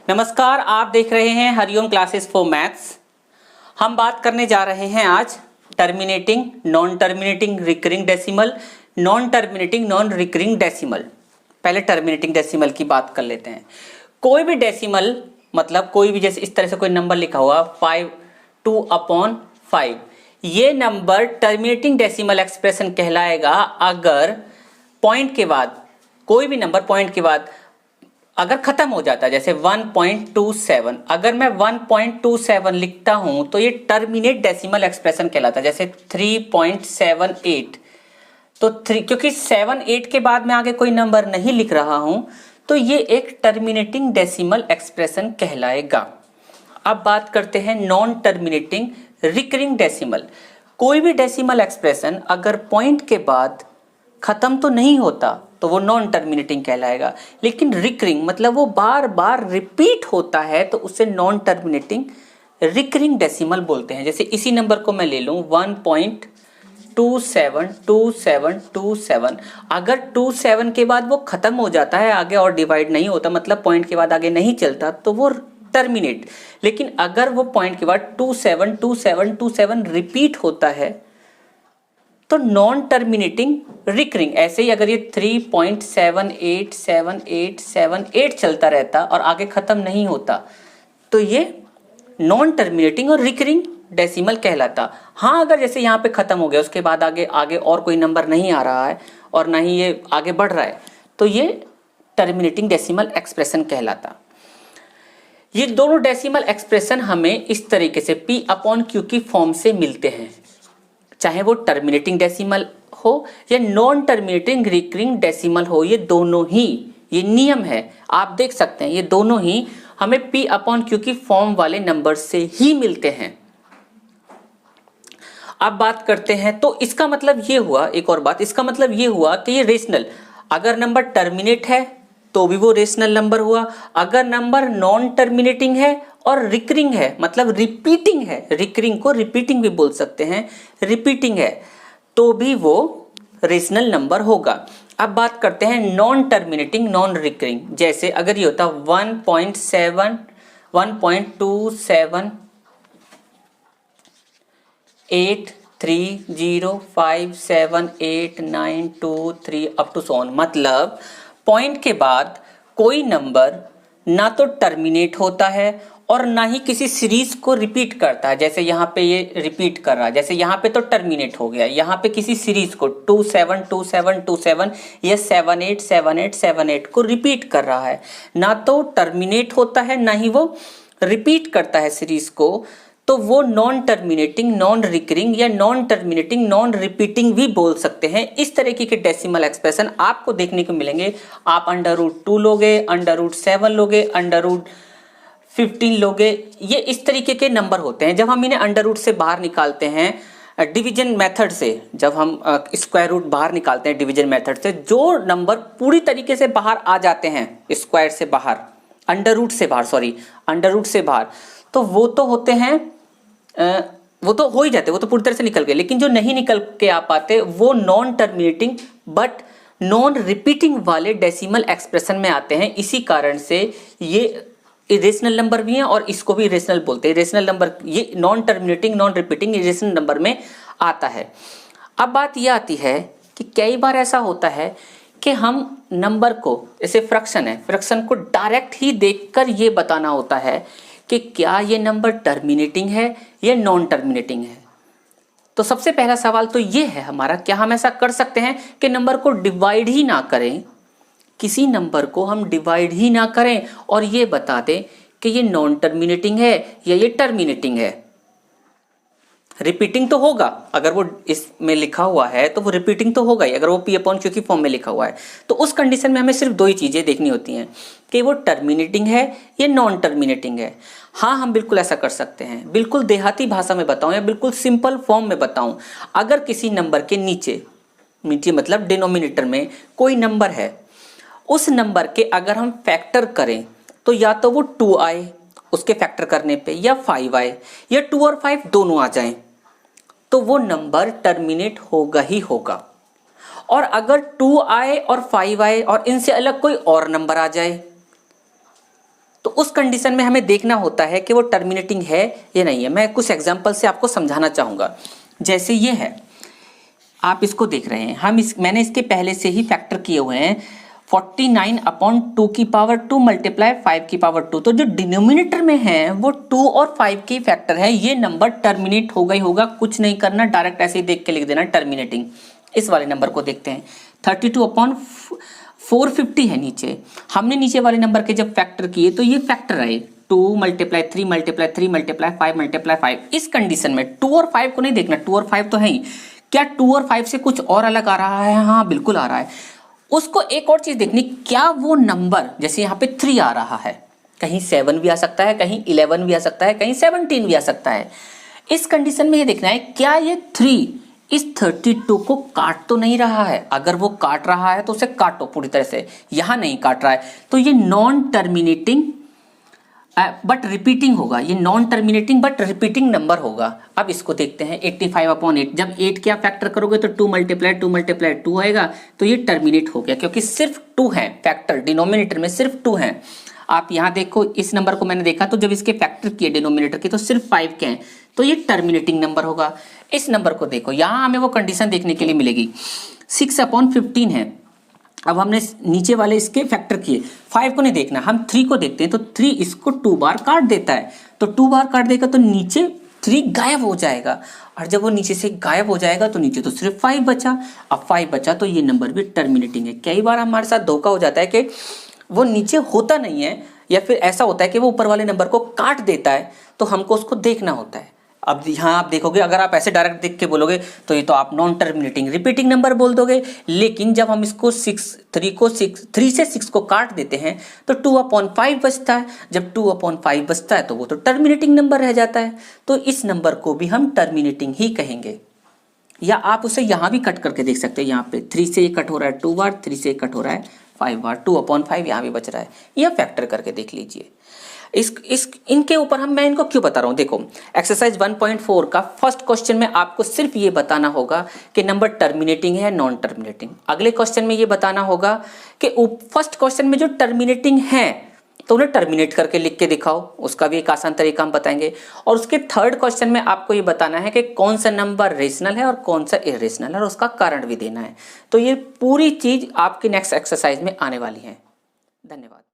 नमस्कार, आप देख रहे हैं हरिओम क्लासेस फॉर मैथ्स। हम बात करने जा रहे हैं आज terminating, non terminating, recurring decimal, non terminating, non recurring decimal. पहले टर्मिनेटिंग डेसिमल की बात कर लेते हैं। कोई भी डेसिमल मतलब कोई भी, जैसे इस तरह से कोई नंबर लिखा हुआ 2/5, ये नंबर टर्मिनेटिंग डेसिमल एक्सप्रेशन कहलाएगा अगर पॉइंट के बाद, कोई भी नंबर पॉइंट के बाद अगर खत्म हो जाता है। जैसे 1.27, अगर मैं 1.27 लिखता हूं तो ये टर्मिनेट डेसिमल एक्सप्रेशन कहलाता है। जैसे 3.78, तो क्योंकि 7-8 के बाद मैं आगे कोई नंबर नहीं लिख रहा हूं तो ये एक टर्मिनेटिंग डेसिमल एक्सप्रेशन कहलाएगा। अब बात करते हैं नॉन टर्मिनेटिंग रिकरिंग डेसिमल। कोई भी डेसिमल एक्सप्रेशन अगर पॉइंट के बाद खत्म तो नहीं होता तो वो नॉन टर्मिनेटिंग कहलाएगा, लेकिन रिकरिंग मतलब वो बार बार रिपीट होता है तो उसे नॉन टर्मिनेटिंग रिकरिंग डेसिमल बोलते हैं। जैसे इसी नंबर को मैं ले लूं 1.272727, अगर 27 के बाद वो खत्म हो जाता है, आगे और डिवाइड नहीं होता, मतलब पॉइंट के बाद आगे नहीं चलता, तो वो टर्मिनेट। लेकिन अगर वो पॉइंट के बाद 272727 रिपीट होता है तो नॉन टर्मिनेटिंग रिकरिंग। ऐसे ही अगर ये 3.787878 चलता रहता और आगे खत्म नहीं होता तो ये नॉन टर्मिनेटिंग और रिकरिंग डेसिमल कहलाता। हाँ, अगर जैसे यहाँ पे खत्म हो गया, उसके बाद आगे और कोई नंबर नहीं आ रहा है और ना ही ये आगे बढ़ रहा है, तो ये टर्मिनेटिंग डेसिमल एक्सप्रेशन कहलाता। ये दोनों डेसिमल एक्सप्रेशन हमें इस तरीके से P/Q की फॉर्म से मिलते हैं, चाहे वो टर्मिनेटिंग डेसिमल हो या नॉन टर्मिनेटिंग रिकरिंग डेसिमल हो। ये दोनों ही, ये नियम है, आप देख सकते हैं, ये दोनों ही हमें P/Q की फॉर्म वाले नंबर से ही मिलते हैं। अब बात करते हैं, तो इसका मतलब ये हुआ, एक और बात, इसका मतलब ये हुआ कि ये रेशनल, अगर नंबर टर्मिनेट है तो भी वो रेशनल नंबर हुआ, अगर नंबर नॉन टर्मिनेटिंग है और रिकरिंग है, मतलब रिपीटिंग है, रिकरिंग को रिपीटिंग भी बोल सकते हैं, रिपीटिंग है तो भी वो रेशनल नंबर होगा। अब बात करते हैं नॉन टर्मिनेटिंग, नॉन रिकरिंग। जैसे अगर ये होता 1.7, 1.27830578923 अप टू सोन, मतलब पॉइंट के बाद कोई नंबर ना तो टर्मिनेट होता है और ना ही किसी सीरीज को रिपीट करता है। जैसे यहाँ पे ये रिपीट कर रहा है, जैसे यहाँ पे तो टर्मिनेट हो गया, यहाँ पे किसी सीरीज को 272727 या 787878 को रिपीट कर रहा है, ना तो टर्मिनेट होता है ना ही वो रिपीट करता है सीरीज को, तो वो नॉन टर्मिनेटिंग, नॉन रिकरिंग या नॉन टर्मिनेटिंग, नॉन रिपीटिंग भी बोल सकते हैं। इस तरीके के डेसिमल एक्सप्रेशन आपको देखने को मिलेंगे। आप √2 लोगे, √7 लोगे, √15 लोगे, ये इस तरीके के नंबर होते हैं। जब हम इन्हें अंडर से बाहर निकालते हैं डिवीजन मेथड से, जब हम स्क्वायर रूट बाहर निकालते हैं डिवीजन मेथड से, जो नंबर पूरी तरीके से बाहर आ जाते हैं स्क्वायर से बाहर, अंडर से बाहर, तो वो तो होते हैं, वो तो हो ही जाते, वो तो पूरी तरह से निकल गए। लेकिन जो नहीं निकल के आ पाते वो non terminating but non repeating वाले डेसिमल एक्सप्रेशन में आते हैं। इसी कारण से ये इरेशनल नंबर भी हैं और इसको भी इरेशनल बोलते हैं। इरेशनल नंबर, ये non terminating, non repeating, irrational number में आता है। अब बात यह आती है कि कई बार ऐसा होता है कि हम नंबर को, जैसे फ्रैक्शन है, फ्रैक्शन को डायरेक्ट ही देखकर ये बताना होता है कि क्या ये नंबर टर्मिनेटिंग है या नॉन टर्मिनेटिंग है। तो सबसे पहला सवाल तो ये है हमारा, क्या हम ऐसा कर सकते हैं कि नंबर को डिवाइड ही ना करें, किसी नंबर को हम डिवाइड ही ना करें और ये बता दें कि ये नॉन टर्मिनेटिंग है या ये टर्मिनेटिंग है। रिपीटिंग तो होगा, अगर वो इसमें लिखा हुआ है तो वो रिपीटिंग तो होगा ही, अगर वो P/Q की फॉर्म में लिखा हुआ है। तो उस कंडीशन में हमें सिर्फ दो ही चीज़ें देखनी होती हैं कि वो टर्मिनेटिंग है या नॉन टर्मिनेटिंग है। हाँ, हम बिल्कुल ऐसा कर सकते हैं। बिल्कुल देहाती भाषा में बताऊं या बिल्कुल सिंपल फॉर्म में बताऊं, अगर किसी नंबर के नीचे मतलब डिनोमिनेटर में कोई नंबर है, उस नंबर के अगर हम फैक्टर करें तो या तो वो 2 आए उसके फैक्टर करने पे, या 5 आए, या 2 और 5 दोनों आ जाएं, तो वो नंबर टर्मिनेट होगा ही होगा। और अगर 2 आए और 5 आए और इनसे अलग कोई और नंबर आ जाए तो उस कंडीशन में हमें देखना होता है कि वो टर्मिनेटिंग है या नहीं है। मैं कुछ एग्जांपल से आपको समझाना चाहूँगा। जैसे ये है, आप इसको देख रहे हैं, मैंने इसके पहले से ही फैक्टर किए हुए हैं 49/2 की पावर 2 मल्टीप्लाई 5 की पावर 2। तो जो डिनोमिनेटर में है वो 2 और 5 के फैक्टर है। ये नंबर टर्मिनेट होगा ही होगा, कुछ नहीं करना, डायरेक्ट ऐसे ही देख के लिख देना टर्मिनेटिंग। इस वाले नंबर को देखते हैं, 32/450 है नीचे। हमने नीचे वाले नंबर के जब फैक्टर किए तो ये फैक्टर आए 2 मल्टीप्लाई 3 मल्टीप्लाई 3 मल्टीप्लाई 5 मल्टीप्लाई 5। इस कंडीशन में 2 और 5 को नहीं देखना, 2 और 5 तो है ही, क्या 2 और 5 से कुछ और अलग आ रहा है? हाँ बिल्कुल आ रहा है। उसको एक और चीज देखनी, क्या वो नंबर, जैसे यहाँ पे 3 आ रहा है, कहीं 7 भी आ सकता है, कहीं 11 भी आ सकता है, कहीं 17 भी आ सकता है। इस कंडीशन में ये देखना है क्या ये 3 इस 32 को काट तो नहीं रहा है। अगर वो काट रहा है तो उसे काटो पूरी तरह से, यहां नहीं काट रहा है तो ये नॉन टर्मिनेटिंग बट रिपीटिंग होगा, ये non terminating but repeating number होगा। अब इसको देखते हैं 85/8। जब 8 क्या फैक्टर करोगे तो 2 मल्टीप्लाई 2 आएगा, तो ये टर्मिनेट हो गया क्योंकि सिर्फ 2 है फैक्टर, डिनोमिनेटर में सिर्फ 2 है। आप यहाँ देखो, इस नंबर को मैंने देखा तो जब इसके फैक्टर किए डिनोमिनेटर के तो सिर्फ 5 के हैं, तो ये टर्मिनेटिंग नंबर होगा। इस नंबर को देखो, यहाँ हमें वो कंडीशन देखने के लिए मिलेगी 6/15 है। अब हमने नीचे वाले इसके फैक्टर किए, 5 को नहीं देखना, हम 3 को देखते हैं। तो 3 इसको 2 बार काट देता है, तो 2 बार काट देगा तो नीचे 3 गायब हो जाएगा, और जब वो नीचे से गायब हो जाएगा तो नीचे तो सिर्फ 5 बचा। अब 5 बचा तो ये नंबर भी टर्मिनेटिंग है। कई बार हमारे साथ धोखा हो जाता है कि वो नीचे होता नहीं है, या फिर ऐसा होता है कि वो ऊपर वाले नंबर को काट देता है, तो हमको उसको देखना होता है। अब यहाँ आप देखोगे, अगर आप ऐसे डायरेक्ट देख के बोलोगे तो ये तो आप नॉन टर्मिनेटिंग रिपीटिंग नंबर बोल दोगे, लेकिन जब हम इसको 3 से 6 को काट देते हैं तो 2/5 बचता है। जब 2/5 बचता है तो वो तो टर्मिनेटिंग नंबर रह जाता है। तो इस नंबर को भी हम टर्मिनेटिंग ही कहेंगे। या आप उसे यहाँ भी कट करके देख सकते हैं, यहाँ पे 3 से ये कट हो रहा है 2 बार, 3 से कट हो रहा है 5 बार, 2/5 यहाँ भी बच रहा है। यह फैक्टर करके देख लीजिए। इनके ऊपर मैं इनको क्यों बता रहा हूं, देखो एक्सरसाइज 1.4 का फर्स्ट क्वेश्चन में आपको सिर्फ ये बताना होगा कि नंबर टर्मिनेटिंग है नॉन टर्मिनेटिंग। अगले क्वेश्चन में ये बताना होगा कि फर्स्ट क्वेश्चन में जो टर्मिनेटिंग है तो उन्हें टर्मिनेट करके लिख के दिखाओ, उसका भी एक आसान तरीका हम बताएंगे। और उसके थर्ड क्वेश्चन में आपको ये बताना है कि कौन सा नंबर रेशनल है और कौन सा इरेशनल है, और उसका कारण भी देना है। तो ये पूरी चीज आपकी नेक्स्ट एक्सरसाइज में आने वाली है। धन्यवाद।